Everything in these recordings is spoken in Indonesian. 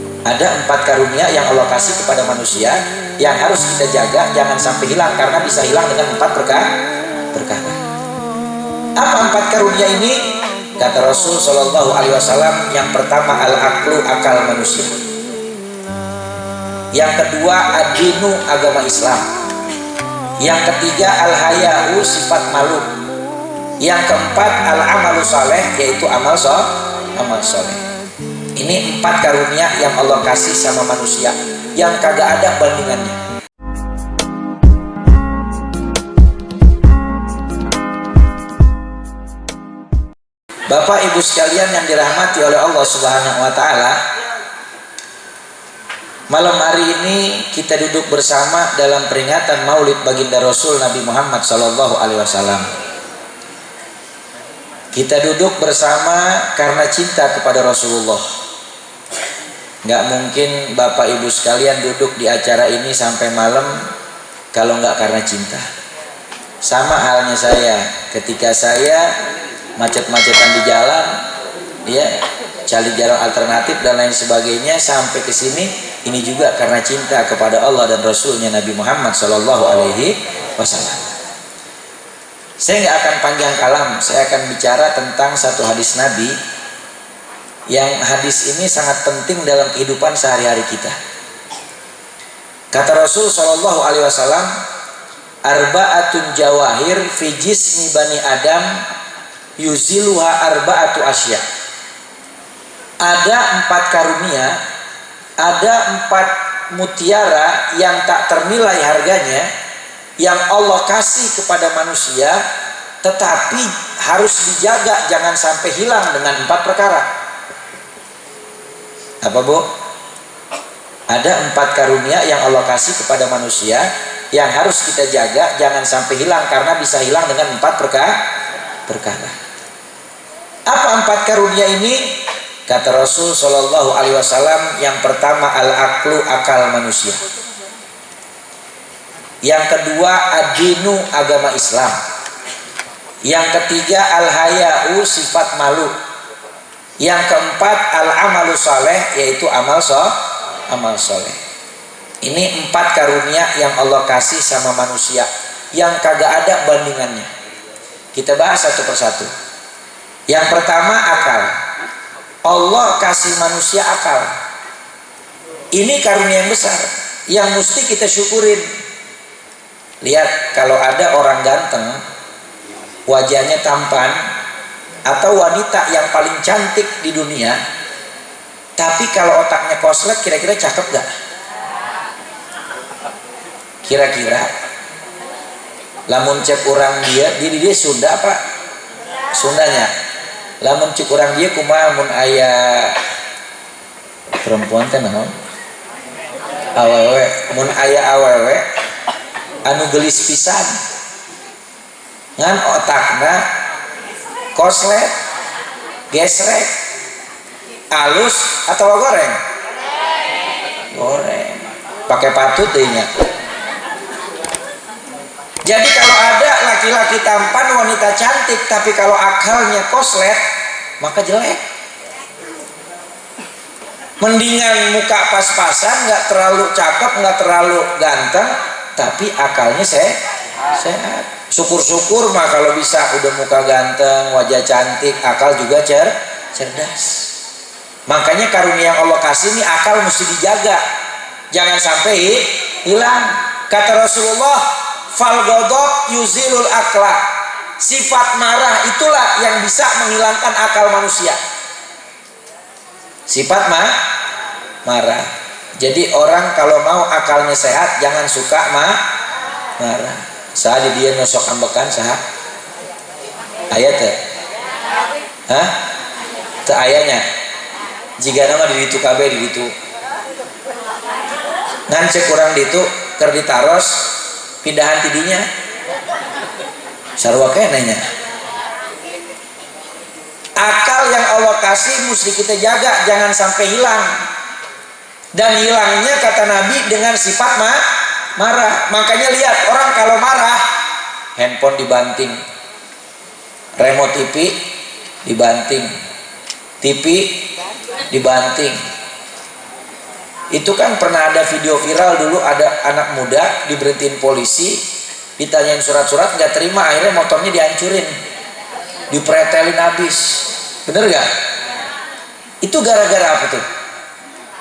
Ada 4 karunia yang Allah kasih kepada manusia yang harus kita jaga jangan sampai hilang, karena bisa hilang dengan 4 perkara. Apa 4 karunia ini? Kata Rasul Shallallahu Alaihi Wasallam, yang pertama al-aqlu, akal manusia. Yang kedua ad-dinu, agama Islam. Yang ketiga al-haya'u, sifat malu. Yang keempat al-amalu saleh, yaitu amal soleh. Ini 4 karunia yang Allah kasih sama manusia yang kagak ada bandingannya. Bapak Ibu sekalian yang dirahmati oleh Allah Subhanahu wa taala, malam hari ini kita duduk bersama dalam peringatan Maulid Baginda Rasul Nabi Muhammad sallallahu alaihi wasallam. Kita duduk bersama karena cinta kepada Rasulullah. Nggak mungkin Bapak Ibu sekalian duduk di acara ini sampai malam kalau nggak karena cinta. Sama halnya saya, ketika saya macet-macetan di jalan, ya, cari jalan alternatif dan lain sebagainya sampai ke sini, ini juga karena cinta kepada Allah dan Rasulnya Nabi Muhammad Sallallahu Alaihi Wasallam. Saya nggak akan panjang kalam, saya akan bicara tentang satu hadis Nabi, yang hadis ini sangat penting dalam kehidupan sehari-hari kita. Kata Rasul Sallallahu Alaihi Wasallam, arba'atun jawahir fi jismi bani Adam yuziluha arba'atu asya. Ada 4 karunia, ada 4 mutiara yang tak ternilai harganya yang Allah kasih kepada manusia, tetapi harus dijaga jangan sampai hilang dengan 4 perkara. Apa Bu? Ada 4 karunia yang Allah kasih kepada manusia yang harus kita jaga jangan sampai hilang, karena bisa hilang dengan 4 perkara. Apa 4 karunia ini? Kata Rasul Shallallahu Alaihi Wasallam, yang pertama al-aqlu, akal manusia. Yang kedua ad-dinu, agama Islam. Yang ketiga al-haya'u, sifat malu. Yang keempat al-amalu saleh, yaitu amal soleh. Ini 4 karunia yang Allah kasih sama manusia yang kagak ada bandingannya. Kita bahas satu persatu. Yang pertama akal. Allah kasih manusia akal. Ini karunia yang besar yang mesti kita syukurin. Lihat, kalau ada orang ganteng, wajahnya tampan, atau wanita yang paling cantik di dunia, tapi kalau otaknya koslet, kira-kira cakep gak? Kira-kira lamun cek orang dia Sunda apa? Sundanya. Lamun cek orang dia kumaha mun aya perempuan teh naon? Awewe, mun aya awewe anu gelis pisan. Ngan otakna koslet, gesrek, alus atau goreng? Goreng. Pakai patut dehnya. Jadi kalau ada laki-laki tampan, wanita cantik, tapi kalau akalnya koslet, maka jelek. Mendingan muka pas-pasan, nggak terlalu cakep, nggak terlalu ganteng, tapi akalnya sehat. Syukur-syukur mah kalau bisa udah muka ganteng, wajah cantik, akal juga cerdas. Makanya karunia yang Allah kasih ini akal mesti dijaga, jangan sampai hilang. Kata Rasulullah, fal ghadab yuzilul akla. Sifat marah itulah yang bisa menghilangkan akal manusia. Sifat marah. Jadi orang kalau mau akalnya sehat, jangan suka marah. Saat dia nosok ambekan saha? Ayat teh? Hah? Teu ayanya. Jika nama di ditu kabeh di ditu. Ngan cek urang ditu keur ditaros pindahan tidinya. Sarua kenanya. Akal yang Allah kasih mesti kita jaga jangan sampai hilang. Dan hilangnya kata Nabi dengan sifat marah. Makanya lihat orang kalau marah, handphone dibanting, remote TV dibanting, TV dibanting, Itu kan pernah ada video viral dulu, ada anak muda diberhentiin polisi, ditanyain surat-surat nggak terima, akhirnya motornya dihancurin, dipretelin habis. Bener gak? Itu gara-gara apa tuh?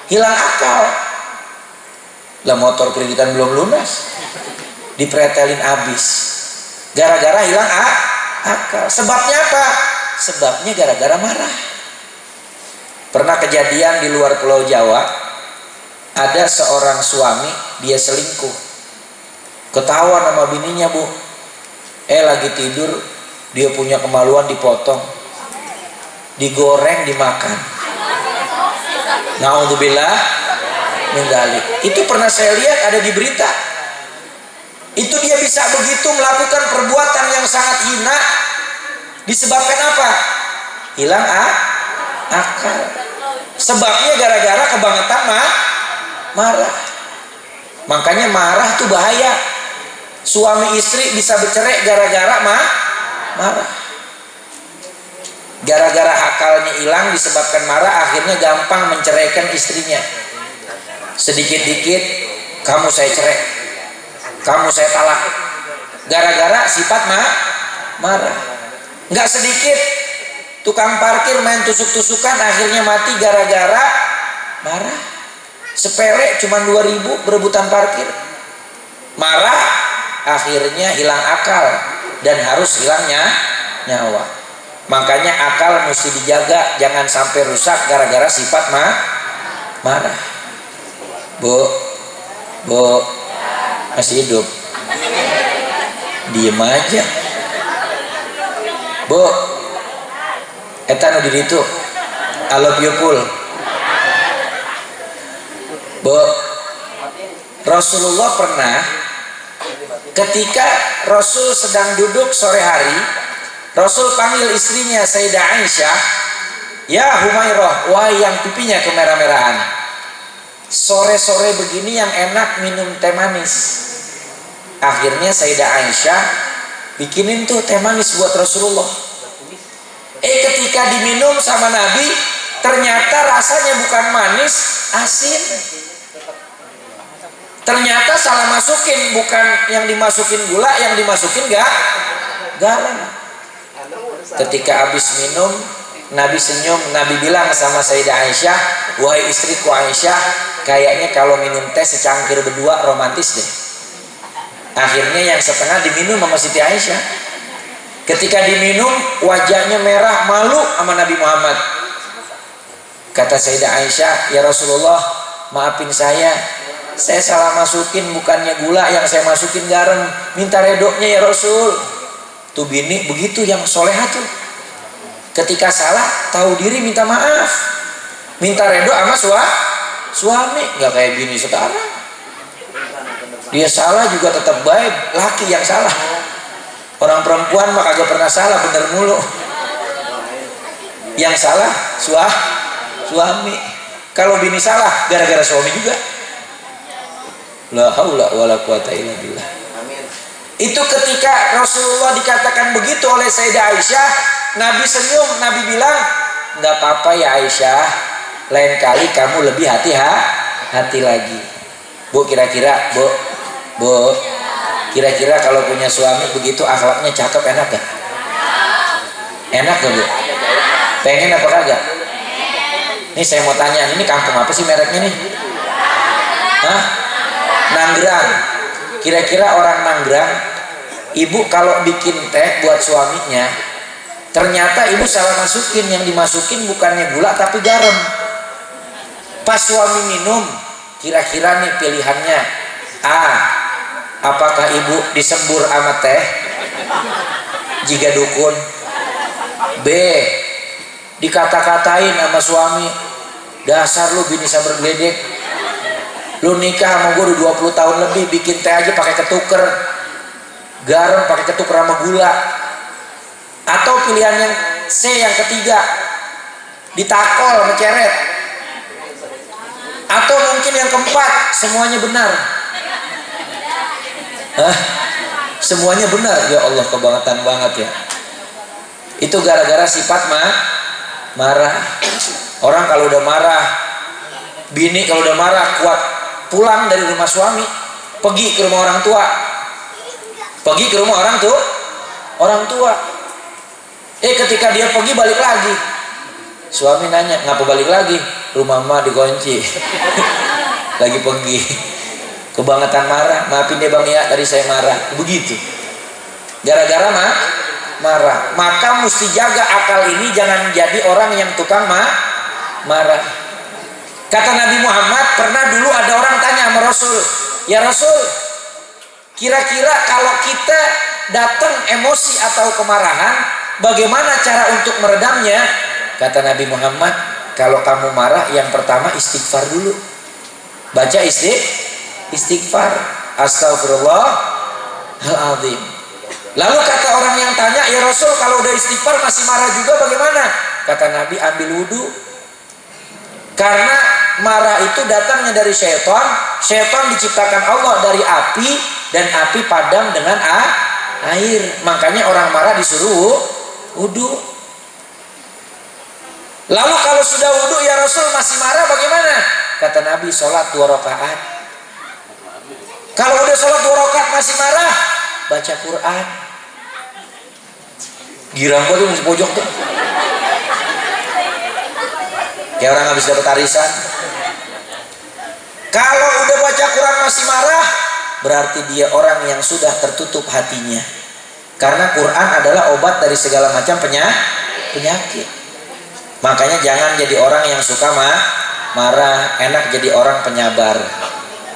Hilang akal. Lah motor kreditan belum lunas, dipretelin habis. Gara-gara hilang akal. Sebabnya apa? Sebabnya gara-gara marah. Pernah kejadian di luar Pulau Jawa, ada seorang suami, dia selingkuh, ketahuan sama bininya, Bu. Lagi tidur, dia punya kemaluan, dipotong, digoreng, dimakan. Naudzubillah min dzalik. Itu pernah saya lihat ada di berita. Itu dia bisa begitu melakukan perbuatan yang sangat hina disebabkan apa? Hilang akal. Sebabnya gara-gara kebangetan marah. Makanya marah tuh bahaya. Suami istri bisa bercerai gara-gara marah. Gara-gara akalnya hilang disebabkan marah, akhirnya gampang menceraikan istrinya. Sedikit-dikit, kamu saya cerai, kamu saya talak, gara-gara sifat marah. Nggak sedikit tukang parkir main tusuk-tusukan, akhirnya mati gara-gara marah. Sepele cuma 2.000 berebutan parkir, marah, akhirnya hilang akal dan harus hilangnya nyawa. Makanya akal mesti dijaga, jangan sampai rusak gara-gara sifat marah. Bu, masih hidup? Diem aja. Bu, etan udah di itu. I love you full. Bu, Rasulullah pernah ketika Rasul sedang duduk sore hari, Rasul panggil istrinya Sayyidah Aisyah, ya Humairah, wahai yang pipinya kemerah-merahan, sore-sore begini yang enak minum teh manis. Akhirnya Sayyidah Aisyah bikinin tuh teh manis buat Rasulullah. Ketika diminum sama Nabi, ternyata rasanya bukan manis, asin. Ternyata salah masukin, bukan yang dimasukin gula, yang dimasukin garam. Ketika habis minum, Nabi senyum, Nabi bilang sama Sayyidah Aisyah, wahai istriku Aisyah, kayaknya kalau minum teh secangkir berdua romantis deh. Akhirnya yang setengah diminum sama Siti Aisyah. Ketika diminum, wajahnya merah, malu sama Nabi Muhammad. Kata Sayyidah Aisyah, ya Rasulullah, maafin saya salah masukin, bukannya gula, yang saya masukin garam, minta redoknya ya Rasul. Tuh bini begitu yang soleha tuh, ketika salah tahu diri minta maaf, minta redho sama suami. Nggak kayak bini sekarang, dia salah juga tetap baik, laki yang salah. Orang perempuan mah kagak pernah salah, bener mulu. Yang salah suami. Kalau bini salah gara-gara suami juga. La haula wala quwata illa billah. Itu ketika Rasulullah dikatakan begitu oleh Sayyidah Aisyah, Nabi senyum, Nabi bilang, nggak apa-apa ya Aisyah, lain kali kamu lebih hati-hati lagi. Bu, kira-kira kira-kira kalau punya suami begitu akhlaknya cakep, enak gak? Enak gak Bu? Pengen apa kagak? Nih saya mau tanya, ini kampung apa sih mereknya nih? Hah? Nanggrang. Kira-kira orang Nanggrang, ibu kalau bikin teh buat suaminya, ternyata ibu salah masukin, yang dimasukin bukannya gula tapi garam. Pas suami minum, kira-kira nih pilihannya, A, apakah ibu disembur sama teh jika dukun? B, dikata-katain sama suami, dasar lu bini sabar geledek, lu nikah sama gue udah 20 tahun lebih, bikin teh aja pakai ketuker, garam pakai ketuker sama gula. Atau pilihan yang C, yang ketiga, ditakol sama ceret. Atau mungkin yang keempat, semuanya benar. Semuanya benar. Ya Allah, kebangetan banget ya. Itu gara-gara sifat marah. Orang kalau udah marah Bini kalau udah marah kuat pulang dari rumah suami, pergi ke rumah orang tua. Pergi ke rumah orang tua. Ketika dia pergi balik lagi. Suami nanya, "Ngapa balik lagi?" "Rumah mah dikunci." Lagi pergi. Kebangetan marah, "Maafin deh Bang ya, tadi saya marah." Begitu. Gara-gara marah. Maka mesti jaga akal ini, jangan jadi orang yang tukang marah. Kata Nabi Muhammad, pernah dulu ada orang tanya sama Rasul, "Ya Rasul, kira-kira kalau kita datang emosi atau kemarahan, bagaimana cara untuk meredamnya?" Kata Nabi Muhammad, "Kalau kamu marah, yang pertama istighfar dulu. Baca istighfar. Astagfirullahaladzim." Lalu kata orang yang tanya, "Ya Rasul, kalau udah istighfar masih marah juga bagaimana?" Kata Nabi, "Ambil wudhu. Karena marah itu datangnya dari syaitan. Syaitan diciptakan Allah dari api, dan api padam dengan air. Makanya orang marah disuruh wudhu." Lalu kalau sudah wudhu, "Ya Rasul, masih marah bagaimana?" Kata Nabi, "Sholat 2 rakaat. Kalau udah sholat 2 rakaat masih marah, baca Quran." Girang gua tuh di pojok tuh, kayak orang habis dapat arisan. Kalau udah baca Quran masih marah, berarti dia orang yang sudah tertutup hatinya. Karena Quran adalah obat dari segala macam penyakit. Makanya jangan jadi orang yang suka marah. Enak jadi orang penyabar.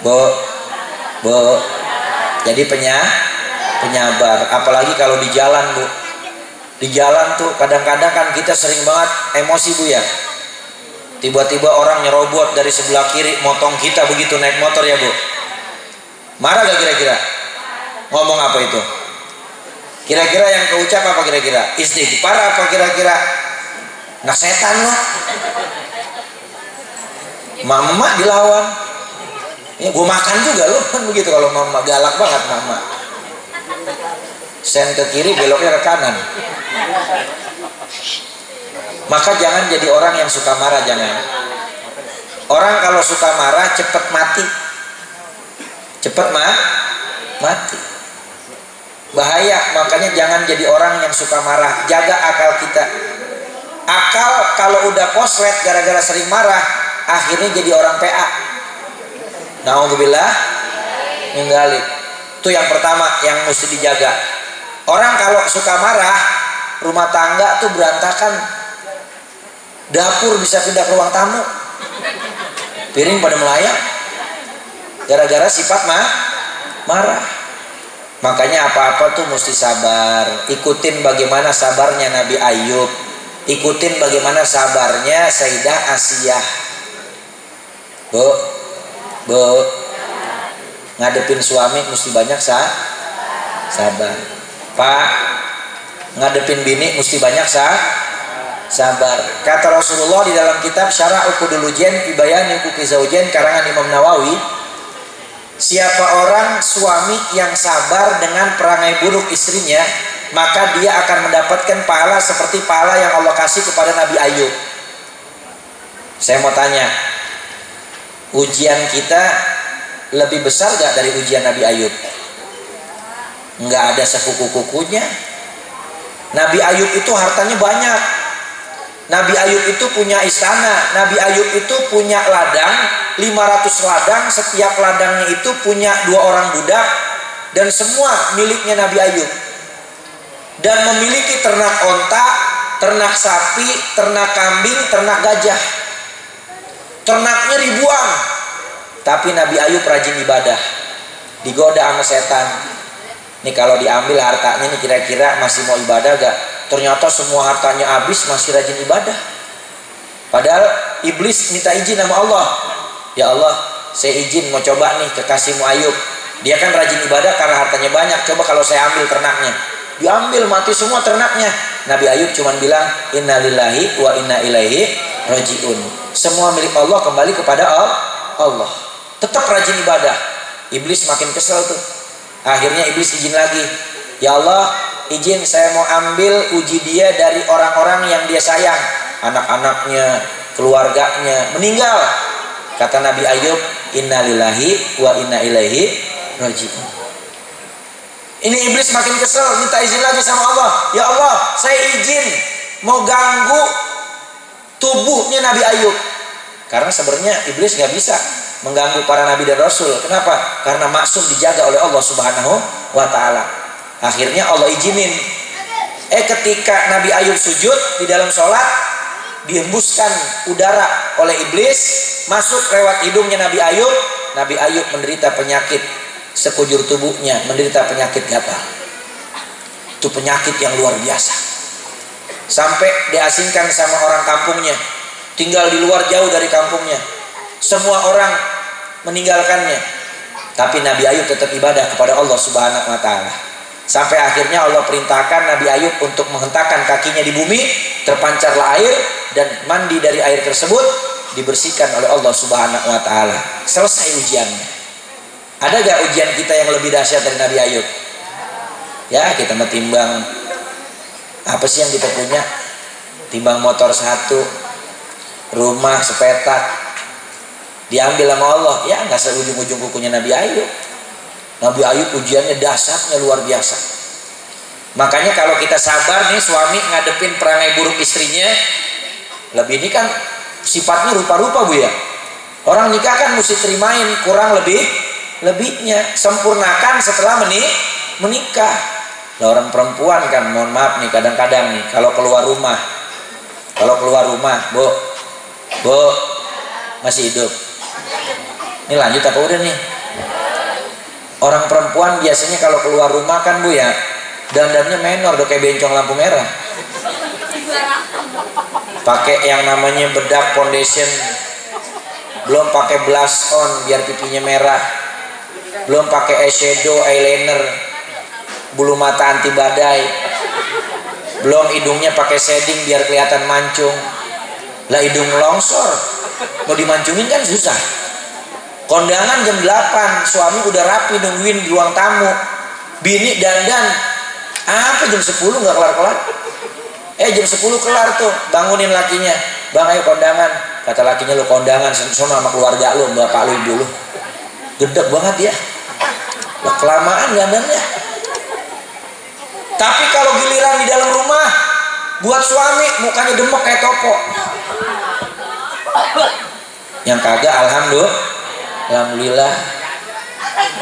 Bu, jadi penyabar. Apalagi kalau di jalan, Bu. Di jalan tuh kadang-kadang kan kita sering banget emosi, Bu ya. Tiba-tiba orang nyerobot dari sebelah kiri, motong kita begitu naik motor ya, Bu. Marah gak kira-kira? Ngomong apa itu? Kira-kira yang keucap apa kira-kira? Istighfar apa kira-kira? Nah, setan lo. Mama dilawan. Ya, gue makan juga lo kan begitu kalau mama, galak banget mama. Sen ke kiri, beloknya ke kanan. Maka jangan jadi orang yang suka marah, jangan. Orang kalau suka marah cepat mati. Mati. Bahaya, makanya jangan jadi orang yang suka marah. Jaga akal kita. Akal kalau udah koslet gara-gara sering marah, akhirnya jadi orang PA. Na'udzubillah min dzalik. Itu yang pertama yang mesti dijaga. Orang kalau suka marah, rumah tangga tuh berantakan. Dapur bisa pindah ke ruang tamu. Piring pada melayang. Gara-gara sifat marah. Makanya apa-apa tuh mesti sabar. Ikutin bagaimana sabarnya Nabi Ayub. Ikutin bagaimana sabarnya Sayyidah Asiyah. Bu, ngadepin suami mesti banyak sabar. Pak, ngadepin bini mesti banyak sabar. Kata Rasulullah di dalam kitab Syarah Uqudul-Ujain fi Bayani Huquqi Zaujain karangan Imam Nawawi, siapa orang suami yang sabar dengan perangai buruk istrinya, maka dia akan mendapatkan pahala seperti pahala yang Allah kasih kepada Nabi Ayub. Saya mau tanya, ujian kita lebih besar gak dari ujian Nabi Ayub? Nggak ada sekuku-kukunya. Nabi Ayub itu hartanya banyak. Nabi Ayub itu punya istana. Nabi Ayub itu punya ladang, 500 ladang. Setiap ladangnya itu punya 2 orang budak. Dan semua miliknya Nabi Ayub. Dan memiliki ternak onta, ternak sapi, ternak kambing, ternak gajah. Ternaknya ribuan. Tapi Nabi Ayub rajin ibadah. Digoda sama setan. Nih kalau diambil hartanya nih kira-kira masih mau ibadah gak? Ternyata semua hartanya habis, masih rajin ibadah. Padahal iblis minta izin sama Allah. Ya Allah, saya izin mau coba nih kekasihmu Ayub. Dia kan rajin ibadah karena hartanya banyak. Coba kalau saya ambil ternaknya. Diambil, mati semua ternaknya. Nabi Ayub cuma bilang, innalillahi wa inna ilaihi rajiun. Semua milik Allah kembali kepada Allah. Tetap rajin ibadah. Iblis makin kesel tuh. Akhirnya iblis izin lagi. Ya Allah, izin saya mau ambil uji dia dari orang-orang yang dia sayang. Anak-anaknya, keluarganya meninggal. Kata Nabi Ayub, innalillahi wa inna ilaihi raji'un. Ini iblis makin kesel, minta izin lagi sama Allah. Ya Allah, saya izin mau ganggu tubuhnya Nabi Ayub. Karena sebenarnya iblis nggak bisa mengganggu para nabi dan rasul. Kenapa? Karena maksum dijaga oleh Allah Subhanahu wa taala. Akhirnya Allah izinin. Ketika Nabi Ayub sujud di dalam sholat, dihembuskan udara oleh iblis masuk lewat hidungnya Nabi Ayub. Nabi Ayub menderita penyakit sekujur tubuhnya, menderita penyakit gatal. Itu penyakit yang luar biasa. Sampai diasingkan sama orang kampungnya, tinggal di luar jauh dari kampungnya. Semua orang meninggalkannya, tapi Nabi Ayub tetap ibadah kepada Allah Subhanahu wa taala. Sampai akhirnya Allah perintahkan Nabi Ayub untuk menghentakkan kakinya di bumi, terpancarlah air, dan mandi dari air tersebut dibersihkan oleh Allah Subhanahu wa taala. Selesai ujiannya. Ada gak ujian kita yang lebih dahsyat dari Nabi Ayub? Ya, kita metimbang apa sih yang kita punya? Timbang motor satu, rumah sepetak, diambil sama Allah. Ya, nggak seujung-ujung kukunya Nabi Ayub. Nabi Ayub ujiannya dahsyatnya luar biasa. Makanya kalau kita sabar nih, suami ngadepin perangai buruk istrinya, lebih ini kan sifatnya rupa-rupa bu ya. Orang nikah kan mesti terimain kurang lebihnya, sempurnakan setelah menikah. Nah, orang perempuan kan, mohon maaf nih, kadang-kadang nih kalau keluar rumah, bu masih hidup. Ini lanjut apa udah nih? Orang perempuan biasanya kalau keluar rumah kan bu ya, dandannya menor, udah kayak bencong lampu merah. Pakai yang namanya bedak foundation, belum pakai blush on biar pipinya merah, belum pakai eyeshadow, eyeliner, bulu mata anti badai, belum hidungnya pakai shading biar kelihatan mancung. Lah hidung longsor, mau dimancungin kan susah. Kondangan jam 8, suami udah rapi nungguin di ruang tamu, bini dandan apa jam 10 nggak kelar-kelar. Jam 10 kelar tuh, bangunin lakinya, bang ayo kondangan. Kata lakinya, lu kondangan sama keluarga lu, bapak lu, ibu lu. Gedek banget ya, lah kelamaan dandannya. Tapi kalau giliran di dalam rumah, buat suami mukanya demek kayak topo. Yang kagak alhamdulillah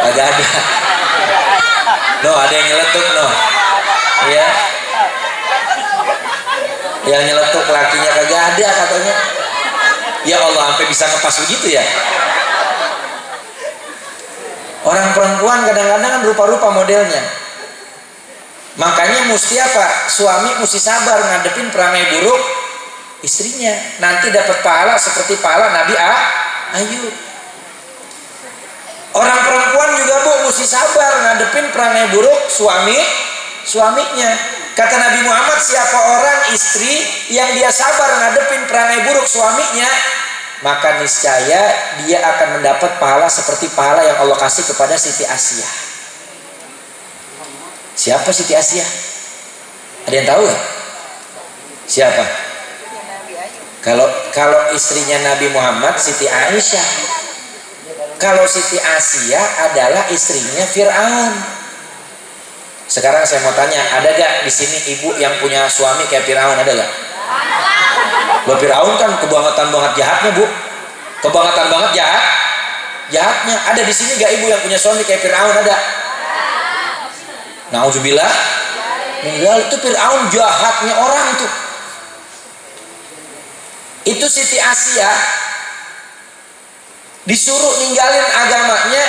kagak ada. No, ada yang nyeletuk no. Iya. Yang nyeletuk lakinya kagak ada katanya. Ya Allah, sampai bisa ngepas begitu ya. Orang perempuan kadang-kadang kan rupa-rupa modelnya. Makanya mesti apa? Suami mesti sabar ngadepin perangai buruk istrinya. Nanti dapat pahala seperti pahala Nabi Ayub. Orang perempuan juga bu mesti sabar ngadepin perangai buruk suaminya. Kata Nabi Muhammad, siapa orang istri yang dia sabar ngadepin perangai buruk suaminya, maka niscaya dia akan mendapat pahala seperti pahala yang Allah kasih kepada Siti Asia. Siapa Siti Asia? Ada yang tahu ya? Siapa? Kalau istrinya Nabi Muhammad Siti Aisyah. Kalau Siti Asia adalah istrinya Fir'aun. Sekarang saya mau tanya, ada gak di sini ibu yang punya suami kayak Fir'aun, ada gak? Loh, Fir'aun kan kebangetan banget jahatnya bu, kebangetan banget jahatnya. Ada di sini gak ibu yang punya suami kayak Fir'aun, ada? Nauzubillah, enggak, itu Fir'aun jahatnya orang tuh. Itu Siti Asia disuruh ninggalin agamanya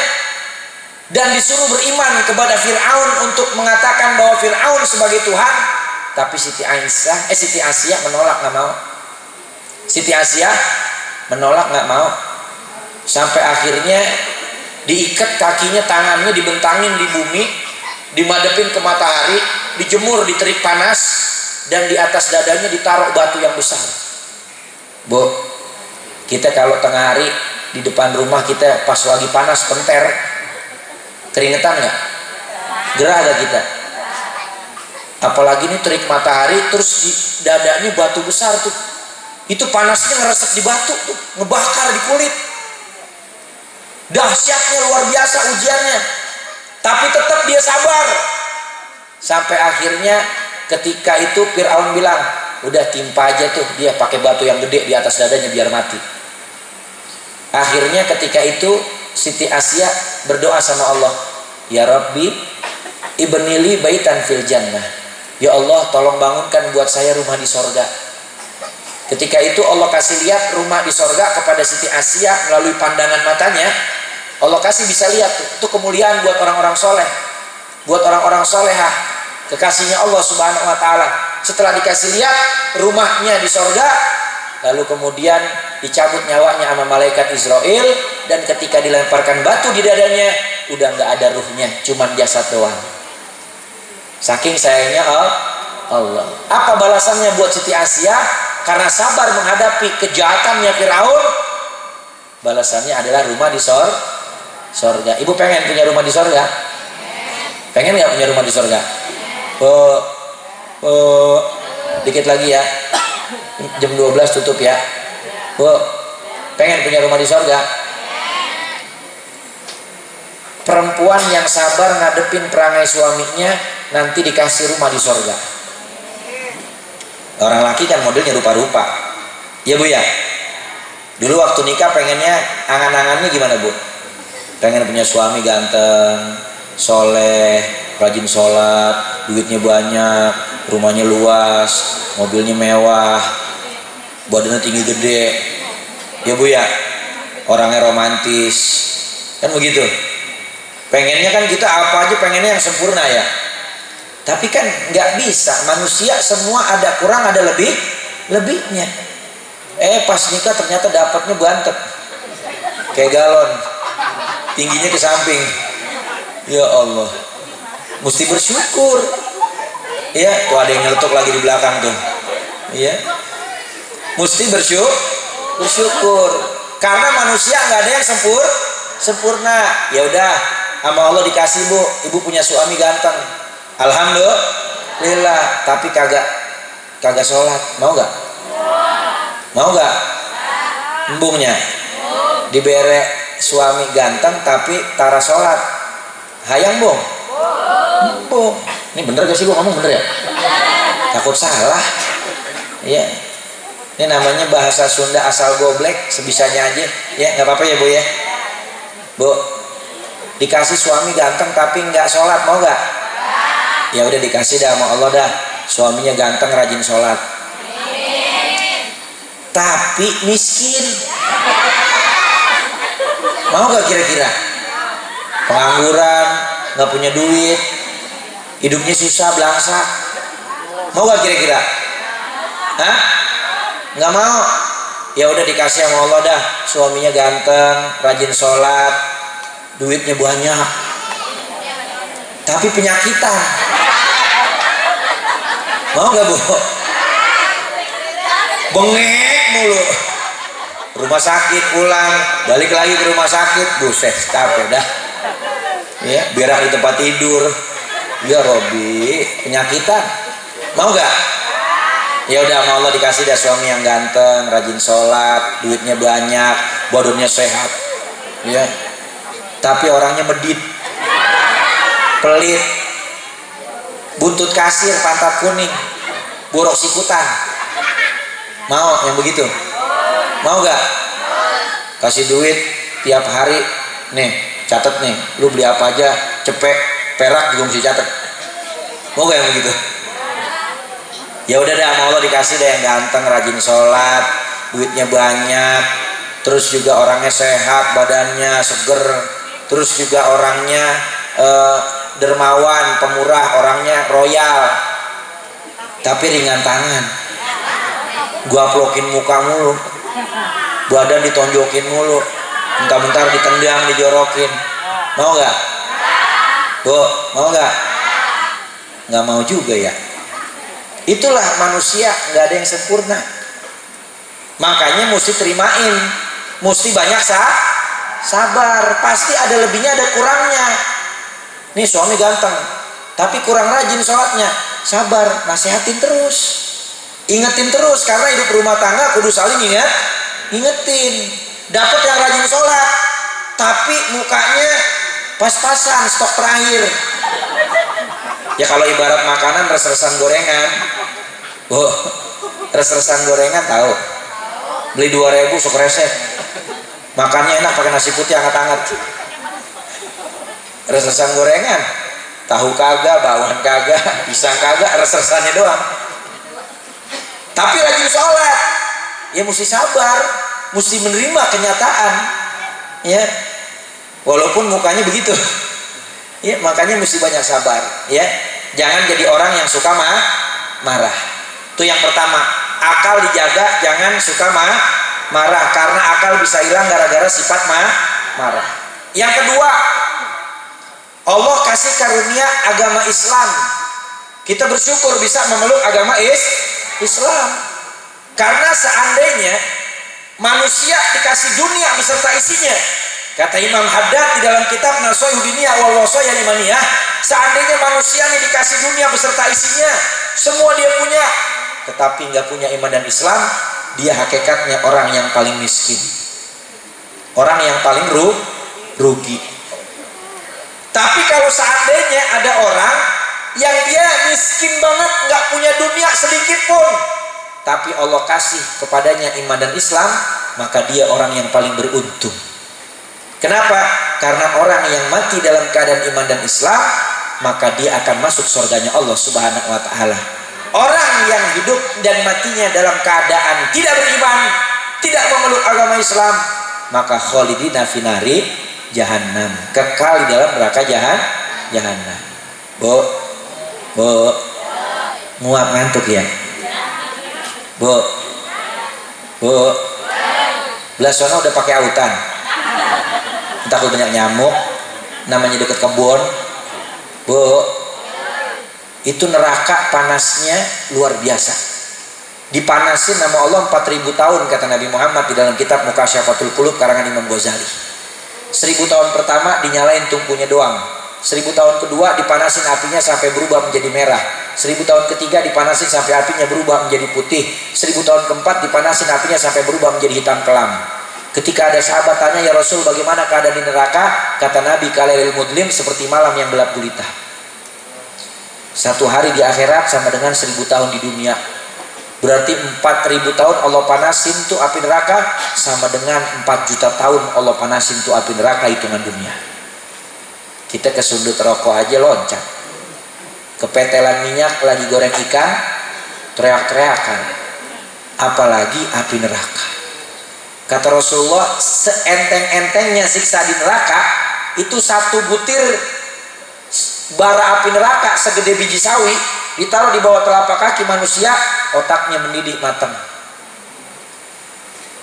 dan disuruh beriman kepada Fir'aun untuk mengatakan bahwa Fir'aun sebagai Tuhan, tapi Siti Asia menolak, nggak mau. Siti Asia menolak, nggak mau. Sampai akhirnya diikat kakinya, tangannya dibentangin di bumi, dimadepin ke matahari, dijemur di terik panas, dan di atas dadanya ditaruh batu yang besar. Bu, kita kalau tengah hari di depan rumah kita pas lagi panas penter, keringetan nggak? Gerah gak kita? Apalagi ini terik matahari, terus di dadanya batu besar tuh, itu panasnya ngeresep di batu tuh, ngebakar di kulit. Dahsyatnya luar biasa ujiannya. Tapi tetap dia sabar. Sampai akhirnya ketika itu Fir'aun bilang, udah timpa aja tuh dia pakai batu yang gede di atas dadanya biar mati. Akhirnya ketika itu Siti Asya berdoa sama Allah, ya Rabbi ibnili baitan fil jannah. Ya Allah, tolong bangunkan buat saya rumah di sorga. Ketika itu Allah kasih lihat rumah di sorga kepada Siti Asya melalui pandangan matanya. Allah kasih bisa lihat tuh, itu kemuliaan buat orang-orang soleh, buat orang-orang solehah, kekasihnya Allah Subhanahu Wa Taala. Setelah dikasih lihat rumahnya di sorga, lalu kemudian dicabut nyawanya sama malaikat Israel, dan ketika dilemparkan batu di dadanya, udah nggak ada ruhnya, cuman jasad doang. Saking sayangnya Allah. Apa balasannya buat Siti Asya? Karena sabar menghadapi kejahatannya Firaun, balasannya adalah rumah di sorga. Ibu pengen punya rumah di sorga? Pengen nggak punya rumah di sorga? Dikit lagi ya, jam 12 tutup ya. Pengen punya rumah di sorga? Perempuan yang sabar ngadepin perangai suaminya nanti dikasih rumah di sorga. Orang laki kan modelnya rupa-rupa, ya Bu ya. Dulu waktu nikah pengennya angan-angannya gimana Bu? Pengen punya suami ganteng, soleh, rajin sholat, duitnya banyak, rumahnya luas, mobilnya mewah, badannya tinggi gede, ya Bu ya. Orangnya romantis, kan begitu. Pengennya kan kita apa aja pengennya yang sempurna ya. Tapi kan nggak bisa, manusia semua ada kurang ada lebihnya. Pas nikah ternyata dapatnya bantet kayak galon, tingginya ke samping. Ya Allah, mesti bersyukur ya. Tuh ada yang nyeletuk lagi di belakang tuh ya. Mesti bersyukur karena manusia nggak ada yang sempurna. Ya udah, sama Allah dikasih Bu, ibu punya suami ganteng, alhamdulillah. Tapi kagak sholat, mau nggak? Mau nggak? Embungnya dibere suami ganteng tapi tara sholat, hayang Bung? Bung, ini bener gak sih gue ngomong bener ya? Takut salah ya. Ini namanya bahasa Sunda asal goblek, sebisanya aja ya. Nggak apa-apa ya Bu ya. Bu, dikasih suami ganteng tapi nggak sholat, mau nggak? Ya udah dikasih dah sama Allah dah, suaminya ganteng rajin sholat tapi miskin, mau gak kira-kira? Pengangguran, gak punya duit, hidupnya susah belangsa, mau gak kira-kira? Hah? Gak mau? Ya udah dikasih sama Allah dah, suaminya ganteng, rajin sholat, duitnya banyak, tapi penyakitan, mau gak Bu? Bengek mulu, rumah sakit pulang, balik lagi ke rumah sakit, buset capek dah ya, berak di tempat tidur, ya Robi, penyakitan, mau gak? Ya udah, sama Allah dikasih dah suami yang ganteng, rajin sholat, duitnya banyak, badannya sehat ya, tapi orangnya medit, pelit, buntut kasir, pantat kuning, borok sikutan. Mau yang begitu? Mau gak? Kasih duit tiap hari, nih catet nih, lu beli apa aja, cepet, perak juga mesti catet. Mau gak yang begitu? Ya udah dah, sama Allah dikasih deh yang ganteng, rajin sholat, duitnya banyak, terus juga orangnya sehat, badannya seger, terus juga orangnya dermawan, pemurah, orangnya royal, tapi ringan tangan. Gua plokin muka mulu, badan ditonjokin mulu, bentar-bentar ditendang, dijorokin. Mau gak? Bu, mau gak? Gak mau juga ya. Itulah manusia, gak ada yang sempurna. Makanya mesti terimain, mesti banyak sabar. Pasti ada lebihnya, ada kurangnya. Nih suami ganteng, tapi kurang rajin sholatnya. Sabar, nasihatin terus, ingetin terus, karena hidup rumah tangga kudu saling ingetin. Dapat yang rajin sholat, tapi mukanya pas-pasan, stok terakhir. Ya kalau ibarat makanan res-resan gorengan. Oh, res-resan gorengan tahu? Beli 2.000 sok resep. Makannya enak pakai nasi putih hangat-hangat. Res-resan gorengan, tahu kagak, bawang kagak, pisang kagak, res-resannya doang. Tapi rajin sholat, ya mesti sabar, mesti menerima kenyataan, ya. Walaupun mukanya begitu, ya makanya mesti banyak sabar, ya. Jangan jadi orang yang suka marah. Itu yang pertama, akal dijaga, jangan suka marah, karena akal bisa hilang gara-gara sifat marah. Yang kedua, Allah kasih karunia agama Islam. Kita bersyukur bisa memeluk agama Islam. Karena seandainya manusia dikasih dunia beserta isinya, kata Imam Haddad di dalam kitab Nashaihu Diniyah wal Wasaya Limaniyah, seandainya manusia ini dikasih dunia beserta isinya, semua dia punya, tetapi nggak punya iman dan Islam, dia hakikatnya orang yang paling miskin, orang yang paling rugi. Tapi kalau seandainya ada orang yang dia miskin banget, nggak punya dunia sedikit pun, tapi Allah kasih kepadanya iman dan Islam, maka dia orang yang paling beruntung. Kenapa? Karena orang yang mati dalam keadaan iman dan Islam, maka dia akan masuk surganya Allah Subhanahu wa Ta'ala. Orang yang hidup dan matinya dalam keadaan tidak beriman, tidak memeluk agama Islam, maka khalidina finari jahannam, kekal di dalam neraka jahannam. Bu, muak ngantuk ya? Bu, belah sono udah pakai autan, takut banyak nyamuk, namanya deket kebun. Bu, itu neraka panasnya luar biasa, dipanasin nama Allah 4.000 tahun kata Nabi Muhammad di dalam kitab Mukasyfatul Qulub karangan Imam Ghazali. 1000 tahun pertama dinyalain tungkunya doang, 1000 tahun kedua dipanasin apinya sampai berubah menjadi merah, 1000 tahun ketiga dipanasin sampai apinya berubah menjadi putih, 1000 tahun keempat dipanasin apinya sampai berubah menjadi hitam kelam. Ketika ada sahabat tanya, ya Rasul bagaimana keadaan di neraka? Kata Nabi, kalailil mudlim, seperti malam yang gelap gulita. Satu hari di akhirat sama dengan 1000 tahun di dunia. Berarti 4.000 tahun Allah panasin tuh api neraka, sama dengan 4 juta tahun Allah panasin tuh api neraka hitungan dunia. Kita ke sundut rokok aja loncat, kepetelan minyak lagi goreng ikan teriak-teriakan, apalagi api neraka. Kata Rasulullah, seenteng-entengnya siksa di neraka itu satu butir bara api neraka segede biji sawi ditaruh di bawah telapak kaki manusia, otaknya mendidih matang.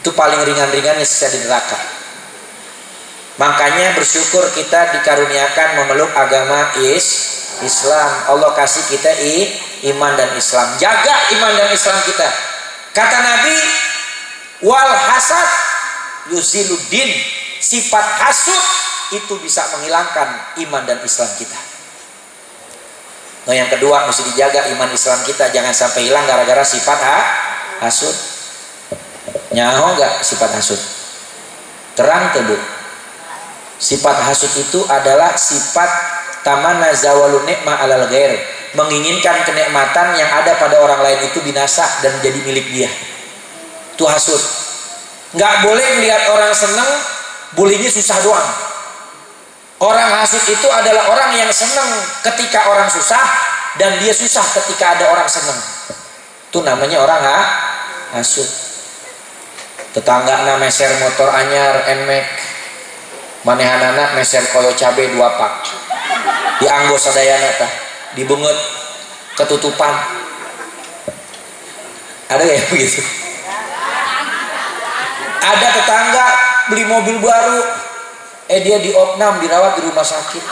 Itu paling ringan-ringannya siksa di neraka. Makanya bersyukur kita dikaruniakan memeluk agama Islam. Allah kasih kita iman dan Islam. Jaga iman dan Islam kita. Kata Nabi, wal hasad yuziluddin, sifat hasud itu bisa menghilangkan iman dan Islam kita. Nah yang kedua mesti dijaga iman Islam kita, jangan sampai hilang gara-gara sifat hasud. Nyaho gak sifat hasud? Terang tuh Bu. Sifat hasud itu adalah sifat tamanna zawalun nikmah alal ghair, menginginkan kenikmatan yang ada pada orang lain itu binasa dan menjadi milik dia. Itu hasud. Nggak boleh melihat orang senang, bulinya susah doang. Orang hasud itu adalah orang yang senang ketika orang susah, dan dia susah ketika ada orang senang. Itu namanya orang hasud. Tetangga na meser motor anyar enmek, manehanana meser koyo cabe 2 pak, dianggo sadayana tah, dibenget ketutupan. Ada ya begitu? Ada tetangga beli mobil baru, dia diopnam, dirawat di rumah sakit.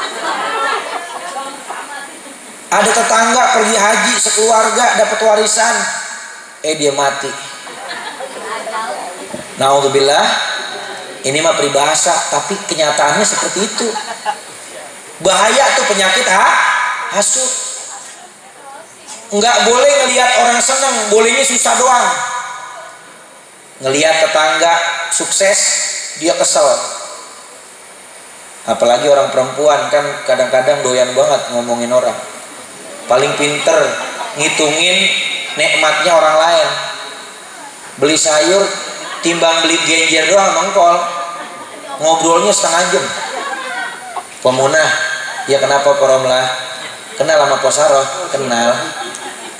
Ada tetangga pergi haji sekeluarga dapat warisan, dia mati. Naudzubillah. Ini mah peribahasa, tapi kenyataannya seperti itu. Bahaya tuh penyakit hasud. Nggak boleh ngelihat orang senang, bolehnya susah doang. Ngelihat tetangga sukses, dia kesel. Apalagi orang perempuan kan kadang-kadang doyan banget ngomongin orang. Paling pinter ngitungin nikmatnya orang lain. Beli sayur timbang beli genjer doang mengkol. Ngobrolnya setengah jam. Pemunah, ya kenapa Poromlah? Kenal sama Posaroh? Kenal.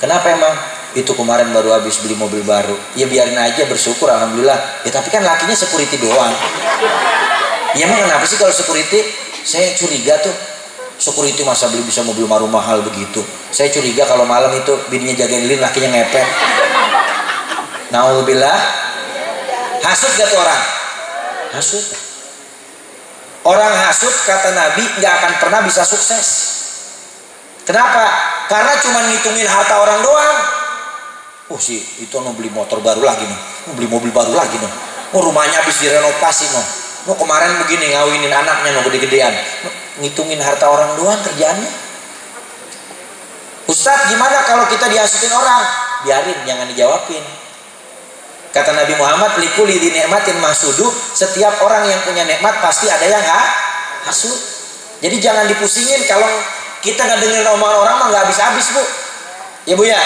Kenapa emang? Itu kemarin baru habis beli mobil baru. Ya biarin aja, bersyukur alhamdulillah. Ya tapi kan lakinya security doang. Ya emang kenapa sih kalau security? Saya curiga tuh, security masa beli bisa mobil baru mahal begitu. Saya curiga kalau malam itu bininya jagain lilin, lakinya ngepet. Naudzubillah. Hasud gak tuh orang? Hasud. Orang hasud kata Nabi gak akan pernah bisa sukses. Kenapa? Karena cuma ngitungin harta orang doang. Oh sih, itu mau beli motor baru lagi nih, mau beli mobil baru lagi nih. Oh rumahnya habis direnovasi nih. Oh kemarin begini ngawinin anaknya nih gede-gedean. Ngitungin harta orang doang kerjaannya. Ustadz gimana kalau kita dihasutin orang? Biarin, jangan dijawabin. Kata Nabi Muhammad, likuli di nikmatin mahsudu, setiap orang yang punya nikmat pasti ada yang hasud. Jadi jangan dipusingin, kalau kita nggak dengerin omongan orang mah nggak habis-habis bu. Ya bu ya.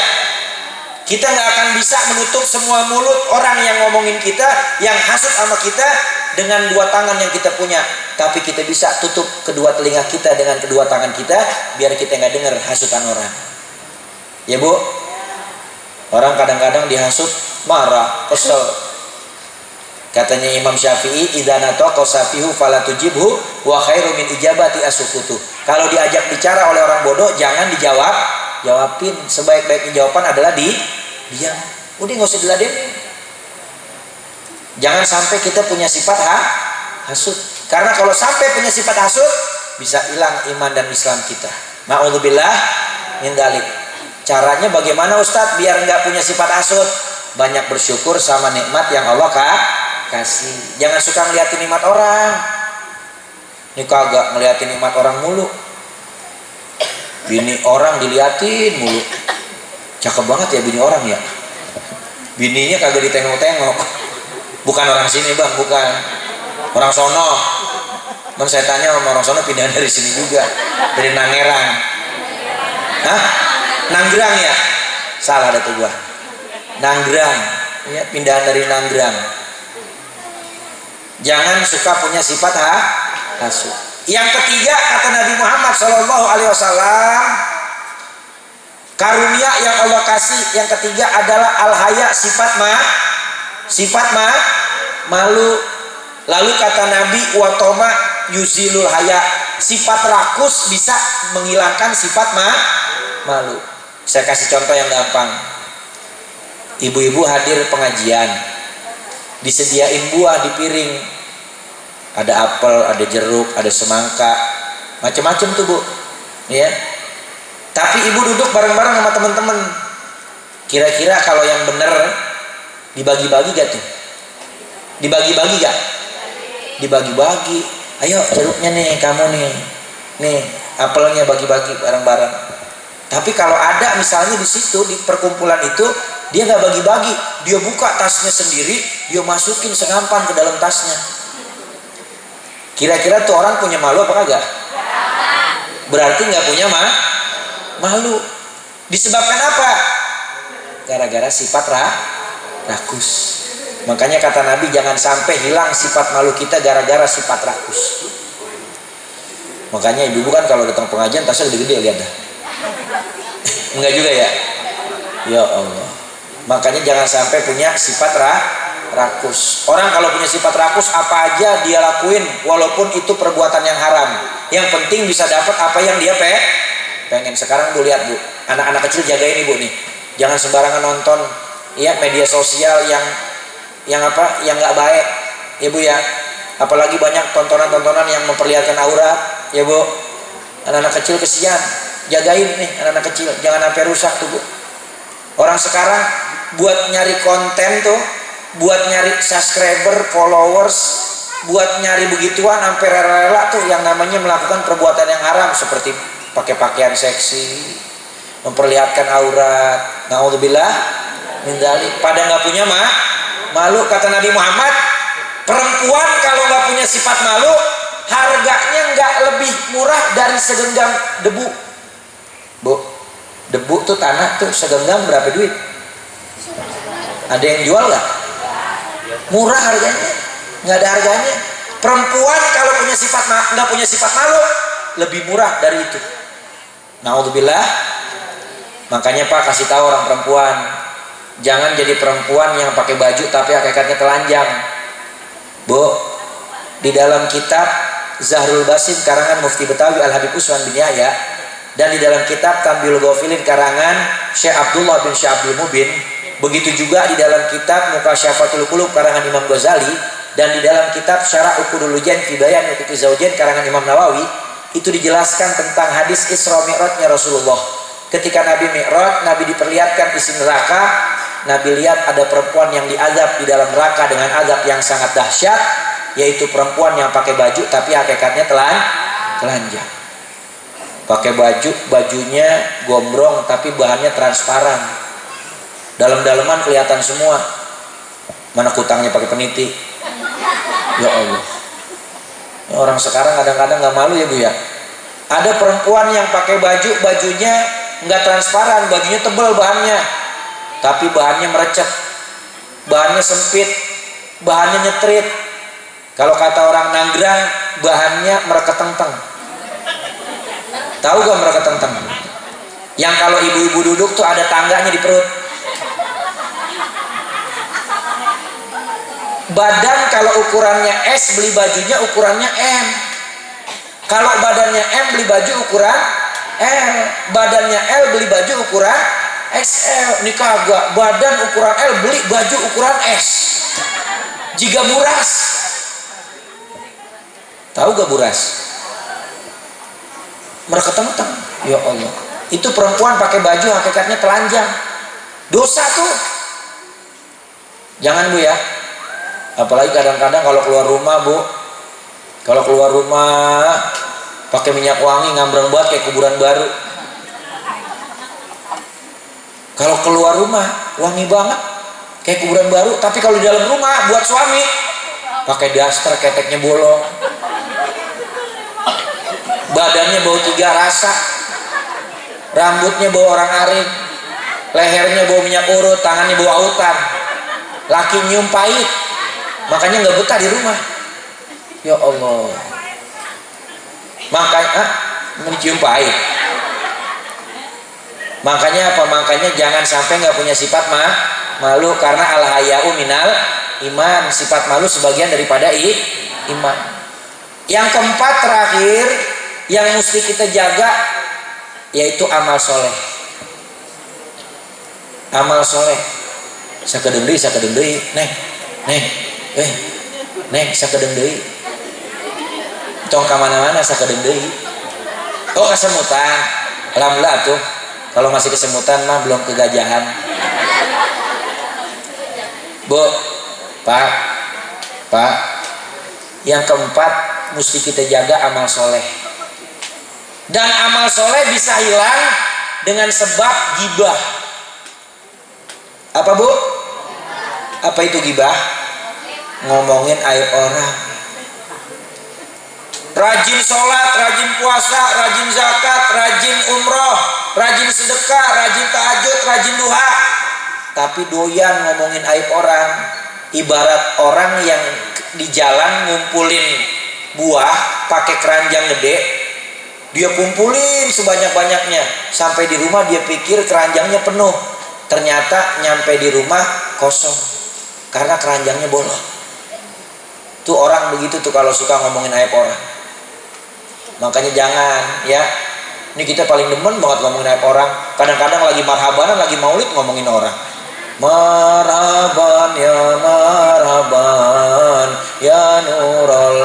Kita nggak akan bisa menutup semua mulut orang yang ngomongin kita, yang hasud sama kita dengan dua tangan yang kita punya. Tapi kita bisa tutup kedua telinga kita dengan kedua tangan kita, biar kita nggak dengar hasutan orang. Ya bu. Orang kadang-kadang dihasut marah, kesel. Katanya Imam Syafi'i, idza nataqa safihu fala tujibhu wa khairu min ijabati asukutu. Kalau diajak bicara oleh orang bodoh jangan jawabin. Sebaik-baiknya jawaban adalah diam. Udah nggak usah diladenin. Jangan sampai kita punya sifat hasud. Karena kalau sampai punya sifat hasud bisa hilang iman dan Islam kita. Na'udzubillah min dzalik. Caranya bagaimana Ustadz biar nggak punya sifat hasud? Banyak bersyukur sama nikmat yang Allah kasih. Jangan suka ngeliatin nikmat orang. Ini kagak ngeliatin nikmat orang mulu. Bini orang diliatin mulu. Cakep banget ya bini orang ya. Bininya kagak ditengok-tengok. Bukan orang sini bang, bukan. Orang sono. Bang saya tanya sama orang sono pindah dari sini juga. Dari Nangerang. Hah? Nanggrang ya? Salah ada tuh gua. Nanggrang. Ya, pindahan dari Nanggrang. Jangan suka punya sifat hasud. Yang ketiga kata Nabi Muhammad SAW, karunia yang Allah kasih yang ketiga adalah al-haya, sifat malu. Lalu kata Nabi watoma yuzilul haya, sifat rakus bisa menghilangkan sifat malu. Saya kasih contoh yang gampang. Ibu-ibu hadir pengajian, disediain buah di piring. Ada apel, ada jeruk, ada semangka, macam-macam tuh bu, ya. Tapi ibu duduk bareng-bareng sama teman-teman. Kira-kira kalau yang bener dibagi-bagi gak tuh? Dibagi-bagi gak? Dibagi-bagi. Ayo jeruknya nih, kamu nih apelnya bagi-bagi bareng-bareng. Tapi kalau ada misalnya di situ di perkumpulan itu dia nggak bagi-bagi, dia buka tasnya sendiri, dia masukin segampan ke dalam tasnya. Kira-kira tuh orang punya malu apa kagak? Berarti nggak punya malu. Disebabkan apa? Gara-gara sifat rakus. Makanya kata Nabi jangan sampai hilang sifat malu kita gara-gara sifat rakus. Makanya ibu kan kalau datang pengajian tasnya gede-gede lihat dah. Enggak juga ya? Ya Allah. Makanya jangan sampai punya sifat rakus. Orang kalau punya sifat rakus apa aja dia lakuin walaupun itu perbuatan yang haram. Yang penting bisa dapat apa yang dia pengen. Sekarang bu lihat bu, anak-anak kecil jagain ibu nih. Jangan sembarangan nonton ya media sosial yang nggak baik. Ya bu ya. Apalagi banyak tontonan-tontonan yang memperlihatkan aurat. Ya bu. Anak-anak kecil kesian. Jagain nih anak-anak kecil, jangan sampai rusak tuh bu. Orang sekarang buat nyari konten tuh, buat nyari subscriber, followers, buat nyari begituan sampai rela-rela tuh yang namanya melakukan perbuatan yang haram seperti pakai pakaian seksi, memperlihatkan aurat. Naudzubillah min dzalik. Pada nggak punya malu. Kata Nabi Muhammad, perempuan kalau nggak punya sifat malu, harganya cari segenggam debu. Bu, debu tuh tanah tuh segenggam berapa duit? Ada yang jual nggak? Murah harganya, nggak ada harganya. Perempuan kalau punya sifat nggak punya sifat malu, lebih murah dari itu. Naudzubillah. Makanya Pak kasih tahu orang perempuan, jangan jadi perempuan yang pakai baju tapi hakikatnya telanjang. Bu, di dalam kitab Zahrul Basim karangan Mufti Betawi Al-Habib Usman bin Yahya, dan di dalam kitab Tambil Ghafilin karangan Syekh Abdullah bin Syekh Abdul Mubin, begitu juga di dalam kitab Mukasyafatul Qulub karangan Imam Ghazali, dan di dalam kitab Syarah Uqudul Lujan fi Bayan Huquqi Zaujain karangan Imam Nawawi, itu dijelaskan tentang hadis Isra Mi'rajnya Rasulullah. Ketika Nabi Mi'raj, Nabi diperlihatkan isi neraka. Nabi lihat ada perempuan yang diazab di dalam neraka dengan azab yang sangat dahsyat, yaitu perempuan yang pakai baju tapi hakikatnya telanjang. Pakai baju, bajunya gombrong tapi bahannya transparan. Dalam-dalaman kelihatan semua. Mana kutangnya pakai peniti. Ya Allah. Orang sekarang kadang-kadang nggak malu ya Bu ya. Ada perempuan yang pakai baju, bajunya nggak transparan, bajunya tebal bahannya, tapi bahannya merecet, bahannya sempit, bahannya nyetrit. Kalau kata orang Nanggrang, bahannya mereketenteng. Tahu gak mereketenteng? Yang kalau ibu-ibu duduk tuh ada tangganya di perut. Badan kalau ukurannya S, beli bajunya ukurannya M. Kalau badannya M, beli baju ukuran L. Badannya L, beli baju ukuran XL. Ini kagak, badan ukuran L, beli baju ukuran S. Jika buras. Tahu gak buras? Mereketenteng. Ya Allah. Itu perempuan pakai baju hakikatnya telanjang. Dosa tuh. Jangan Bu ya. Apalagi kadang-kadang kalau keluar rumah Bu, kalau keluar rumah pakai minyak wangi ngambreng banget kayak kuburan baru. Kalau keluar rumah wangi banget kayak kuburan baru, tapi kalau di dalam rumah buat suami pakai daster keteknya bolong, badannya bau 3 rasa, rambutnya bau orang arit, lehernya bau minyak urut, tangannya bau autan, laki nyium pahit. Makanya nggak betah di rumah. Ya Allah. Makanya mencium pahit. Makanya apa? Makanya jangan sampai nggak punya sifat malu, karena al-haya'u minal iman. Sifat malu sebagian daripada iman. Yang keempat terakhir yang mesti kita jaga yaitu amal soleh. Amal soleh. Sakedeung deui, neng sakedeung deui. Tong ka mana-mana sakedeung deui. Oh kesemutan. Alhamdulillah tuh. Kalau masih kesemutan mah belum kegajahan. Bu, Pak. Yang keempat mesti kita jaga amal soleh. Dan amal soleh bisa hilang dengan sebab gibah. Apa Bu? Apa itu gibah? Ngomongin aib orang. Rajin sholat, rajin puasa, rajin zakat, rajin umroh, rajin sedekah, rajin tahajud, rajin duha, tapi doyan ngomongin aib orang. Ibarat orang yang di jalan ngumpulin buah pakai keranjang gede, dia kumpulin sebanyak-banyaknya, sampai di rumah dia pikir keranjangnya penuh, ternyata nyampe di rumah kosong karena keranjangnya bolong. Tuh orang begitu tuh kalau suka ngomongin aib orang. Makanya jangan ya. Ini kita paling demen banget ngomongin aib orang. Kadang-kadang lagi marhabanan, lagi maulid ngomongin orang. Marhaban ya nurul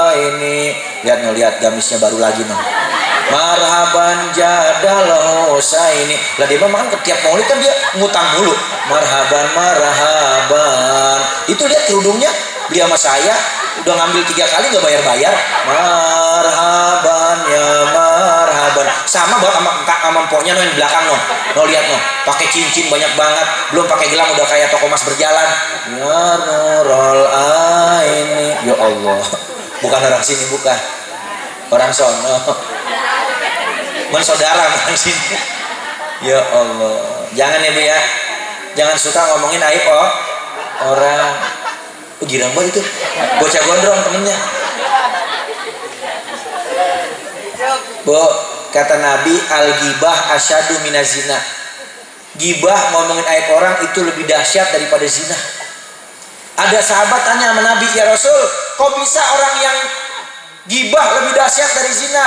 aini. Lihat gamisnya baru lagi noh. Marhaban jadal husaini. Lah dia memang kan tiap maulid kan dia ngutang mulu. Marhaban. Itu lihat kerudungnya beli sama saya, udah ngambil 3 kali nggak bayar. Marhaban ya marhaban. Sama buat sama empoknya no yang di belakang no lihat no, pakai cincin banyak banget, belum pakai gelang udah kayak toko mas berjalan. Ya nurul aini. Ya Allah, bukan orang sini, bukan orang sono. Saudara orang sini. Ya Allah, jangan ya Bu ya, jangan suka ngomongin aib orang. Girang banget itu bocah gondrong temennya. Bu, kata Nabi, al-ghibah asyadu minazina. Gibah, ngomongin aib orang itu lebih dahsyat daripada zina. Ada sahabat tanya sama Nabi, ya Rasul, kok bisa orang yang gibah lebih dahsyat dari zina?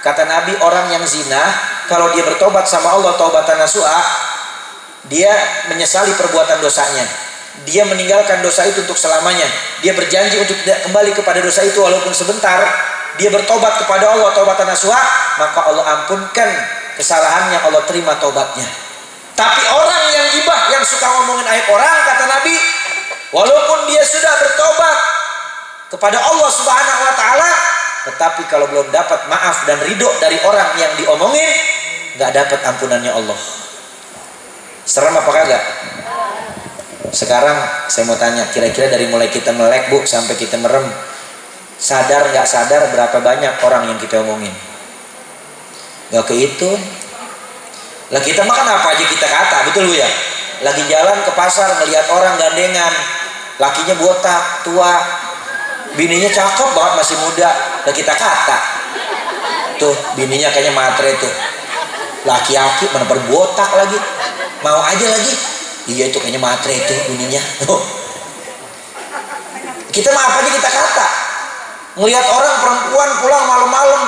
Kata Nabi, orang yang zina, kalau dia bertobat sama Allah taubatan nasuha, dia menyesali perbuatan dosanya, dia meninggalkan dosa itu untuk selamanya, dia berjanji untuk tidak kembali kepada dosa itu walaupun sebentar, dia bertobat kepada Allah taubatan nasuha, maka Allah ampunkan kesalahannya, Allah terima taubatnya. Tapi orang yang gibah, yang suka ngomongin aib orang, kata Nabi, walaupun dia sudah bertobat kepada Allah Subhanahu wa taala, tetapi kalau belum dapat maaf dan ridho dari orang yang diomongin, nggak dapat ampunannya Allah. Serem apa kagak? Sekarang saya mau tanya, kira-kira dari mulai kita melek Bu sampai kita merem, sadar nggak sadar berapa banyak orang yang kita omongin? Nggak kehitung. Lah kita makan apa aja kita kata, betul Bu ya? Lagi jalan ke pasar ngelihat orang gandengan, lakinya botak, tua, bininya cakep banget masih muda, lah kita kata, tuh bininya kayaknya matre tuh, laki-laki mana berbotak lagi, mau aja lagi, iya itu kayaknya matre itu bininya. Kita mah apa aja kita kata. Ngelihat orang perempuan pulang malam-malam,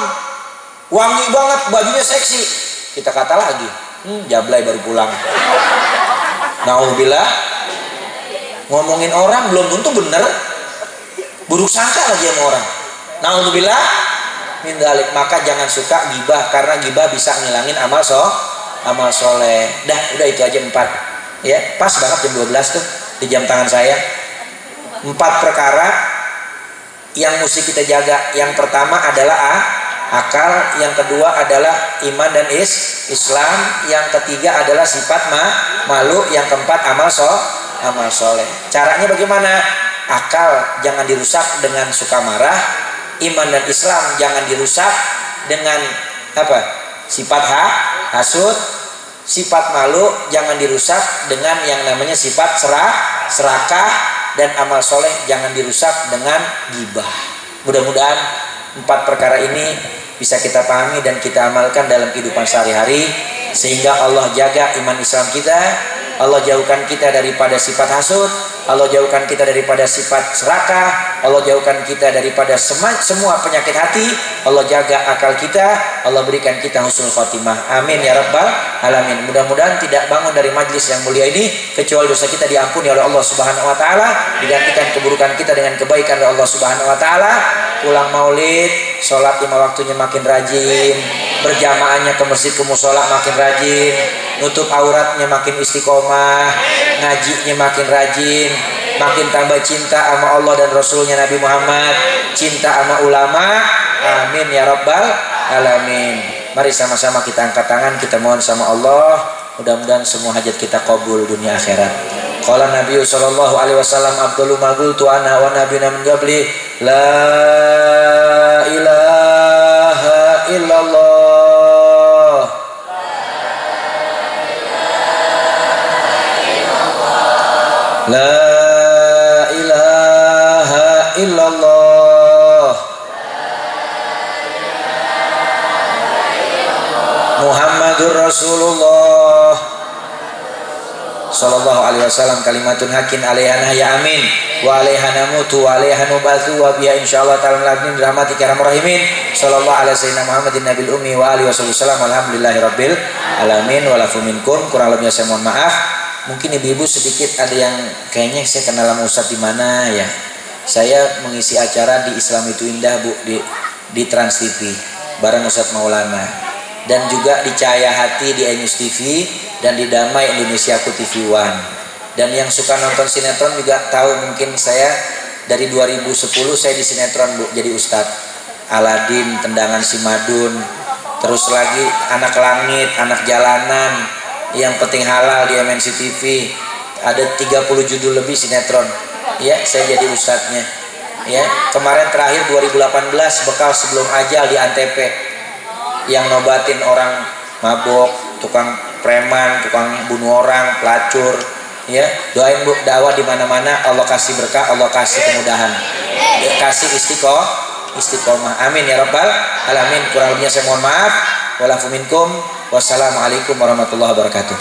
wangi banget, bajunya seksi, kita kata lagi, jablay baru pulang. Nauzubillah. Ngomongin orang belum tentu bener, buruk sangka lagi sama orang. Nauzubillah min dzalik. Maka jangan suka gibah, karena gibah bisa ngilangin amal soleh. Dah, udah itu aja 4. Ya, pas banget jam 12 tuh di jam tangan saya. 4 perkara yang mesti kita jaga. Yang pertama adalah akal, yang kedua adalah iman dan Islam, yang ketiga adalah sifat malu, yang keempat amal soleh. Caranya bagaimana? Akal jangan dirusak dengan suka marah, iman dan Islam jangan dirusak dengan apa? Sifat hasud, sifat malu jangan dirusak dengan yang namanya sifat serakah, dan amal soleh jangan dirusak dengan ghibah. Mudah-mudahan 4 perkara ini bisa kita pahami dan kita amalkan dalam kehidupan sehari-hari, sehingga Allah jaga iman Islam kita, Allah jauhkan kita daripada sifat hasud, Allah jauhkan kita daripada sifat serakah, Allah jauhkan kita daripada semua penyakit hati, Allah jaga akal kita, Allah berikan kita husnul khotimah. Amin ya rabbal alamin. Mudah-mudahan tidak bangun dari majlis yang mulia ini kecuali dosa kita diampuni oleh Allah Subhanahu wa taala, digantikan keburukan kita dengan kebaikan oleh Allah Subhanahu wa taala. Pulang maulid, sholat 5 waktunya makin rajin, berjamaahnya ke masjid ke musola makin rajin, nutup auratnya makin istiqomah, ngajinya makin rajin, makin tambah cinta sama Allah dan Rasulnya Nabi Muhammad, cinta sama ulama. Amin ya rabbal alamin. Mari sama-sama kita angkat tangan, kita mohon sama Allah, mudah-mudahan semua hajat kita qabul dunia akhirat. Qala Nabi sallallahu alaihi wasallam, Abdul magul tu'ana wa nabiyuna min qabli, la ilaha illallah, la ilaha illallah, Muhammadur Rasulullah sallallahu alaihi wasallam. Kalimatun hakin alaihana ya amin, wa alaihana mutu wa alaihana bathu wa biya insyaallah ta'ala labnin rahmatika ya rahimin. Sallallahu alaihi sayyidina Muhammadin nabil ummi wa alihi wasallam. Alhamdulillahi rabbil alamin. Walafu minkum, kurang lebihnya saya mohon maaf. Mungkin ibu-ibu sedikit ada yang kayaknya saya kenal sama Ustadz di mana ya. Saya mengisi acara di Islam Itu Indah Bu, di Trans TV bareng Ustadz Maulana, dan juga di Cahaya Hati di Enyus TV, dan di Damai Indonesiaku TV One. Dan yang suka nonton sinetron juga tahu mungkin saya dari 2010 saya di sinetron Bu, jadi Ustadz. Aladin, Tendangan Si Madun, terus lagi Anak Langit, Anak Jalanan, Yang Penting Halal di MNC TV. Ada 30 judul lebih sinetron. Ya, saya jadi ustadznya. Ya, kemarin terakhir 2018 bekal sebelum ajal di Antep. yang nobatin orang mabok, tukang preman, tukang bunuh orang, pelacur, ya doain Bu, dakwah di mana-mana Allah kasih berkah, Allah kasih kemudahan, kasih istiqomah, amin ya rabbal alamin. Kurang lebihnya saya mohon maaf. Walafu minkum. Wassalamualaikum warahmatullahi wabarakatuh.